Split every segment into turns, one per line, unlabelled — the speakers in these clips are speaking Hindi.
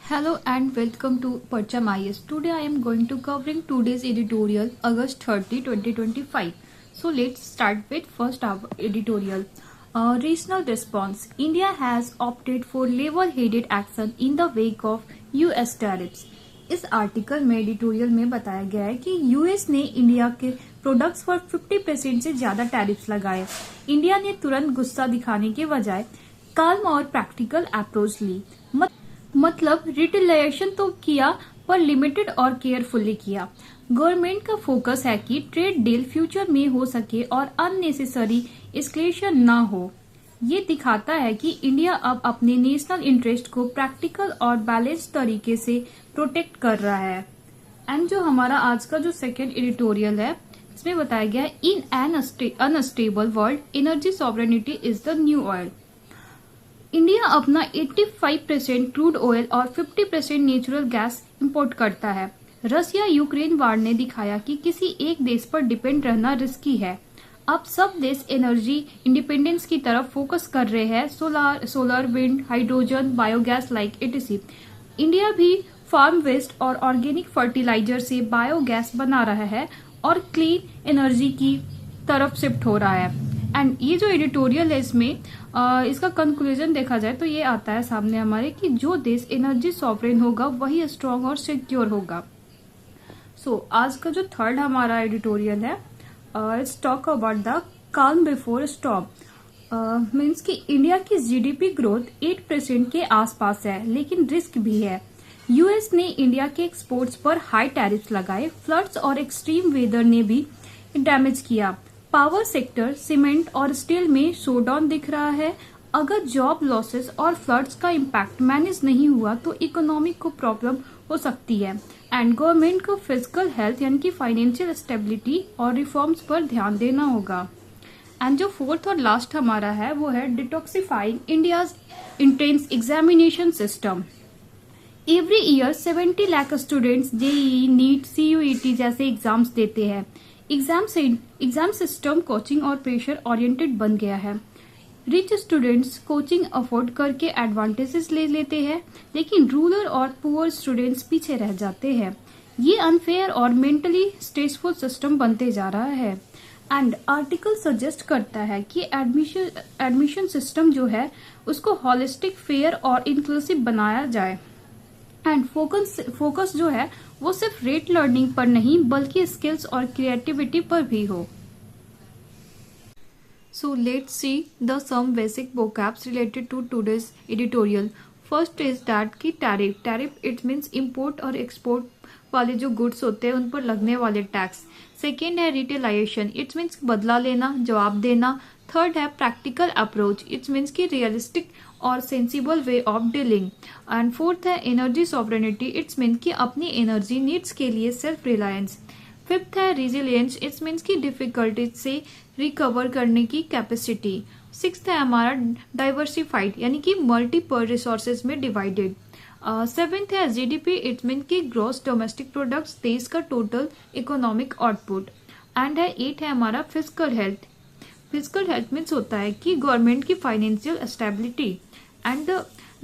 Hello and welcome to Parcham IS. Today I am going to covering today's editorial August 30, 2025. So let's start with first our editorial. Regional response. India has opted for level-headed action in the wake of US tariffs. इस आर्टिकल में एडिटोरियल में बताया गया है कि यूएस ने इंडिया के प्रोडक्ट्स पर 50% से ज्यादा टैरिफ्स लगाए। इंडिया ने तुरंत गुस्सा दिखाने के बजाय काल्म और प्रैक्टिकल अप्रोच ली। मतलब रिटेलिएशन तो किया पर लिमिटेड और केयरफुली किया। गवर्नमेंट का फोकस है कि ट्रेड डील फ्यूचर में हो सके और अननेसेसरी एस्केलेशन ना हो। ये दिखाता है कि इंडिया अब अपने नेशनल इंटरेस्ट को प्रैक्टिकल और बैलेंस तरीके से प्रोटेक्ट कर रहा है। एंड जो हमारा आज का जो सेकेंड एडिटोरियल है इसमें बताया गया है in an unstable world energy sovereignty is the new oil. India अपना 85% क्रूड ऑयल और 50% नेचुरल गैस इंपोर्ट करता है। रशिया यूक्रेन वार ने दिखाया कि किसी एक देश पर डिपेंड रहना रिस्की है। अब सब देश एनर्जी इंडिपेंडेंस की तरफ फोकस कर रहे हैं। Solar, wind, hydrogen, biogas like etc. India भी फार्म वेस्ट और ऑर्गेनिक फर्टिलाइजर से बायोगैस बना रहा है और क्लीन एनर्जी की तरफ शिफ्ट हो रहा है। एंड ये जो एडिटोरियल है इसमें इसका कंक्लूजन देखा जाए तो ये आता है सामने हमारे कि जो देश एनर्जी सॉवरेन होगा वही स्ट्रांग और सिक्योर होगा। आज का जो थर्ड हमारा एडिटोरियल है it's talk about the calm before storm. Means कि इंडिया की जीडीपी ग्रोथ 8% के आसपास है, लेकिन रिस्क भी है। यूएस ने इंडिया के एक्सपोर्ट्स पर हाई टैरिफ्स लगाए। फ्लड्स और एक्सट्रीम वेदर ने भी डैमेज किया। पावर सेक्टर, सीमेंट और स्टील में शोडाउन दिख रहा है। अगर जॉब लॉसेस और फ्लड्स का इम्पैक्ट मैनेज नहीं हुआ तो इकोनॉमी को प्रॉब्लम हो सकती है। एंड गवर्नमेंट को फिजिकल हेल्थ यानी कि फाइनेंशियल स्टेबिलिटी और रिफॉर्म्स पर ध्यान देना होगा। एंड जो फोर्थ और लास्ट हमारा है वो है detoxifying India's entrance examination system. Every year 70 lakh students JEE, NEET, CUET जैसे एग्जाम्स देते हैं। एग्जाम सिस्टम कोचिंग और प्रेशर ओरिएंटेड बन गया है। रिच स्टूडेंट्स कोचिंग अफोर्ड करके एडवांटेजेस ले लेते हैं, लेकिन रूरल और पुअर स्टूडेंट्स पीछे रह जाते हैं। ये अनफेयर और मेंटली स्ट्रेसफुल सिस्टम बनते जा रहा है। एंड आर्टिकल सजेस्ट करता है कि एडमिशन सिस्टम जो है उसको हॉलिस्टिक, फेयर और इंक्लूसिव बनाया जाए। एंड फोकस जो है वो सिर्फ रेट लर्निंग पर नहीं बल्कि स्किल्स और क्रिएटिविटी पर भी हो। So let's see the some basic vocabs related to today's editorial. First is that कि टैरिफ it means import और export वाले जो गुड्स होते हैं उन पर लगने वाले टैक्स। सेकेंड है रिटेलाइजेशन, इट्स मीन्स बदला लेना, जवाब देना। थर्ड है प्रैक्टिकल अप्रोच, इट्स मीन्स की रियलिस्टिक और sensible way of dealing. And fourth है एनर्जी सॉवरेनिटी, इट्स मीन्स की अपनी एनर्जी नीड्स के लिए सेल्फ रिलायंस। फिफ्थ है रिजिलियंस, इट्स मीन्स की डिफिकल्टीज से रिकवर करने की कैपेसिटी। सिक्स्थ है हमारा डाइवर्सिफाइड यानी कि मल्टीपल रिसोर्सेज में डिवाइडेड। सेवेंथ है जीडीपी, इट मीन की ग्रॉस डोमेस्टिक प्रोडक्ट्स, देश का टोटल इकोनॉमिक आउटपुट। एंड है एट है हमारा physical health. Physical health means होता है कि गवर्नमेंट की financial stability. And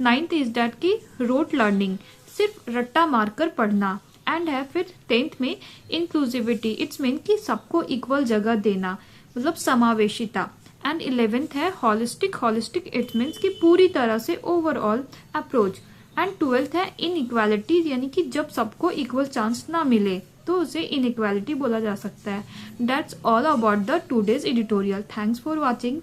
ninth is that की रोट लर्निंग, सिर्फ रट्टा मारकर पढ़ना। एंड है फिर 10th में इंक्लूसिविटी, इट्स मीन कि सबको इक्वल जगह देना, मतलब समावेशिता। एंड 11th है हॉलिस्टिक इट मीन्स कि पूरी तरह से ओवरऑल अप्रोच। एंड 12th है इनइक्वालिटी यानी कि जब सबको इक्वल चांस ना मिले तो उसे इनइक्वालिटी बोला जा सकता है। That's all about the today's editorial. Thanks for watching.